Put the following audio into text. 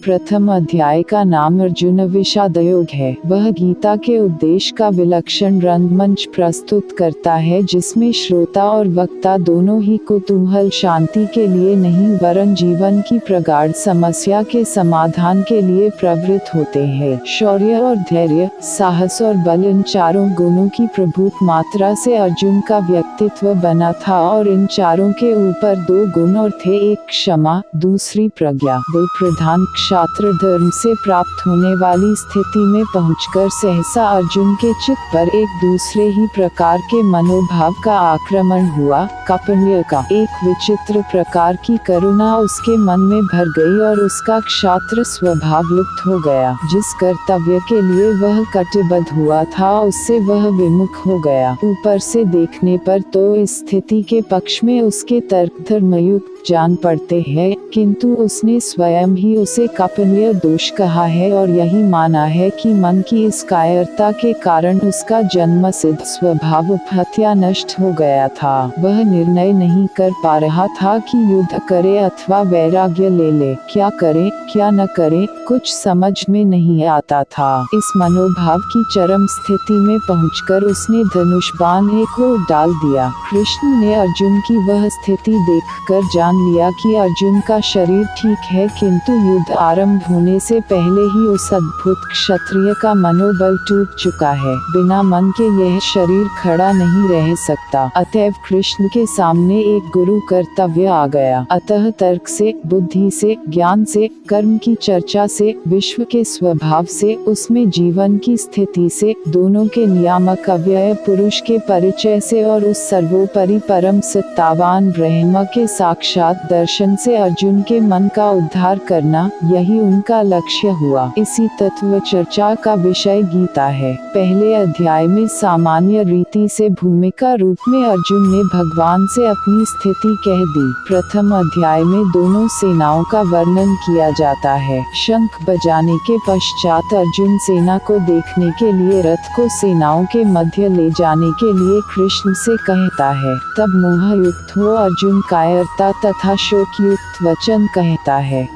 प्रथम अध्याय का नाम अर्जुन विषादयोग है। वह गीता के उपदेश का विलक्षण रंगमंच प्रस्तुत करता है, जिसमें श्रोता और वक्ता दोनों ही कुतूहल शांति के लिए नहीं वरन जीवन की प्रगाढ़ समस्या के समाधान के लिए प्रवृत्त होते हैं। शौर्य और धैर्य, साहस और बल, इन चारों गुणों की प्रभुत मात्रा से अर्जुन का व्यक्तित्व बना था और इन चारों के ऊपर दो गुण और थे, एक क्षमा, दूसरी प्रज्ञा। बल प्रधान क्षात्र धर्म से प्राप्त होने वाली स्थिति में पहुंचकर सहसा अर्जुन के चित्त पर एक दूसरे ही प्रकार के मनोभाव का आक्रमण हुआ। कापण्य का एक विचित्र प्रकार की करुणा उसके मन में भर गई और उसका क्षात्र स्वभाव लुप्त हो गया। जिस कर्तव्य के लिए वह कटिबद्ध हुआ था उससे वह विमुख हो गया। ऊपर से देखने पर तो इस स्थिति के पक्ष में उसके तर्क धर्मयुक्त जान पड़ते हैं, किंतु उसने स्वयं ही उसे कापण्य दोष कहा है और यही माना है कि मन की इस कायरता के कारण उसका जन्मसिद्ध स्वभाव उपहत्या नष्ट हो गया था। वह निर्णय नहीं कर पा रहा था कि युद्ध करे अथवा वैराग्य ले ले। क्या करे क्या न करे कुछ समझ में नहीं आता था। इस मनोभाव की चरम स्थिति में पहुंचकर उसने धनुष बाण एक को डाल दिया। कृष्ण ने अर्जुन की वह स्थिति देखकर जान लिया कि अर्जुन का शरीर ठीक है, किंतु युद्ध आरंभ होने से पहले ही उस अद्भुत क्षत्रिय का मनोबल टूट चुका है। बिना मन के यह शरीर खड़ा नहीं रह सकता। अतएव कृष्ण के सामने एक गुरु कर्तव्य आ गया। अतः तर्क से, बुद्धि से, ज्ञान से, कर्म की चर्चा से, विश्व के स्वभाव से, उसमें जीवन की स्थिति से, दोनों के नियामक अव्यय पुरुष के परिचय से और उस सर्वोपरि परम सत्तावान ब्रह्म के साक्षात दर्शन से अर्जुन के मन का उद्धार करना, यही उनका लक्ष्य हुआ। इसी तत्व चर्चा का विषय गीता है। पहले अध्याय में सामान्य रीति से भूमिका रूप में अर्जुन ने भगवान से अपनी स्थिति कह दी। प्रथम अध्याय में दोनों सेनाओं का वर्णन किया जाता है। शंख बजाने के पश्चात अर्जुन सेना को देखने के लिए रथ को सेनाओं के मध्य ले जाने के लिए कृष्ण से कहता है। तब मोह युक्त हो अर्जुन कायरता तथा शोक युक्त वचन कहता है।